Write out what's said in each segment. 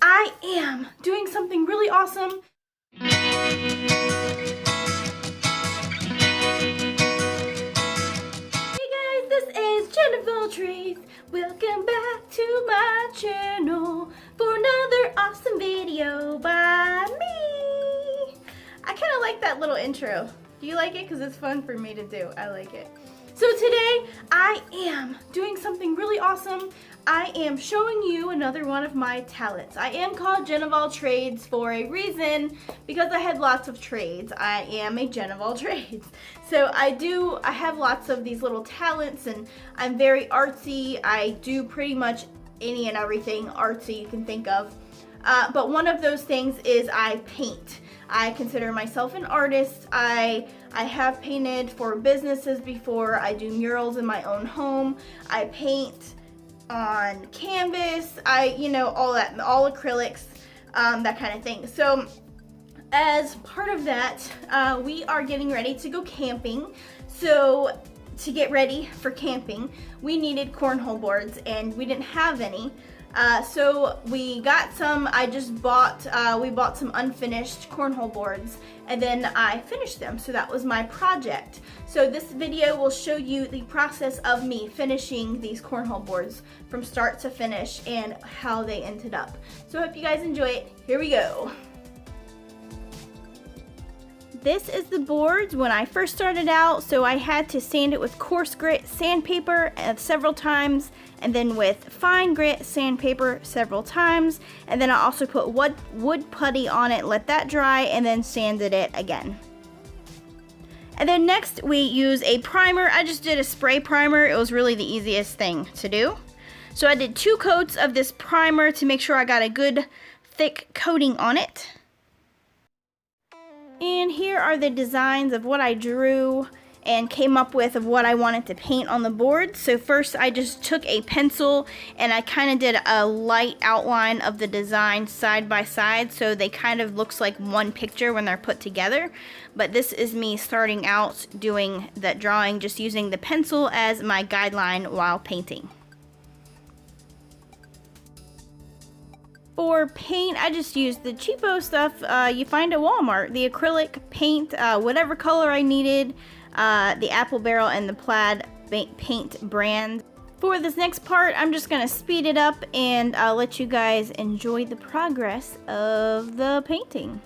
I am doing something really awesome. Hey guys, this is Jennifer Trees. Welcome back to my channel for another awesome video by me. I kind of like that little intro. Do you like it? Because it's fun for me to do. I like it. So today I am doing something really awesome. I am showing you another one of my talents. I am called Jen of all trades for a reason, because I had lots of trades. I am a Jen of all trades. So I have lots of these little talents, and I'm very artsy. I do pretty much any and everything artsy you can think of. But one of those things is I paint. I consider myself an artist. I have painted for businesses before. I do murals in my own home. I paint on canvas. All that, all acrylics, that kind of thing. So as part of that, we are getting ready to go camping. So to get ready for camping, we needed cornhole boards, and we didn't have any. So we got some. We bought some unfinished cornhole boards, and then I finished them. So that was my project. So this video will show you the process of me finishing these cornhole boards from start to finish and how they ended up. So I hope you guys enjoy it. Here we go. This is the boards when I first started out, so I had to sand it with coarse grit sandpaper several times, and then with fine grit sandpaper several times, and then I also put wood putty on it, let that dry, and then sanded it again. And then next we use a primer. I just did a spray primer. It was really the easiest thing to do. So I did 2 coats of this primer to make sure I got a good thick coating on it. And here are the designs of what I drew and came up with of what I wanted to paint on the board. So first I just took a pencil and I kind of did a light outline of the design side by side, so they kind of looks like one picture when they're put together. But this is me starting out doing that drawing, just using the pencil as my guideline while painting. For paint, I just used the cheapo stuff you find at Walmart. The acrylic paint, whatever color I needed, the Apple Barrel and the Plaid paint brand. For this next part, I'm just going to speed it up and let you guys enjoy the progress of the painting.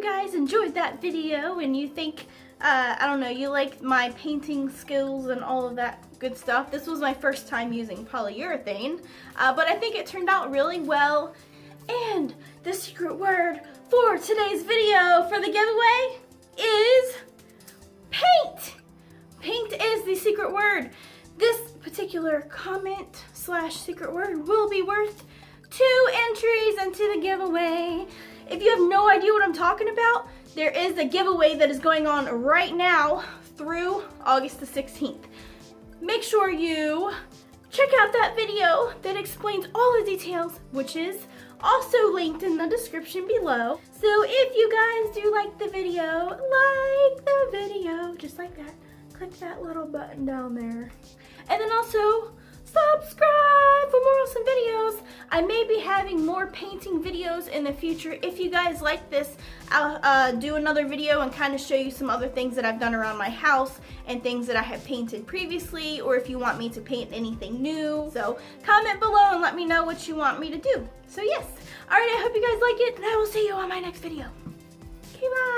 you guys enjoyed that video and you think, I don't know, you like my painting skills and all of that good stuff. This was my first time using polyurethane, but I think it turned out really well. And the secret word for today's video for the giveaway is paint. Paint is the secret word. This particular comment / secret word will be worth 2 entries into the giveaway. If you have no idea what I'm talking about, there is a giveaway that is going on right now through August the 16th. Make sure you check out that video that explains all the details, which is also linked in the description below. So if you guys do like the video, just like that, click that little button down there. And then also subscribe for more awesome videos. I may be having more painting videos in the future. If you guys like this, I'll do another video and kind of show you some other things that I've done around my house and things that I have painted previously, or if you want me to paint anything new. So comment below and let me know what you want me to do. So yes, alright, I hope you guys like it, and I will see you on my next video. Okay, bye.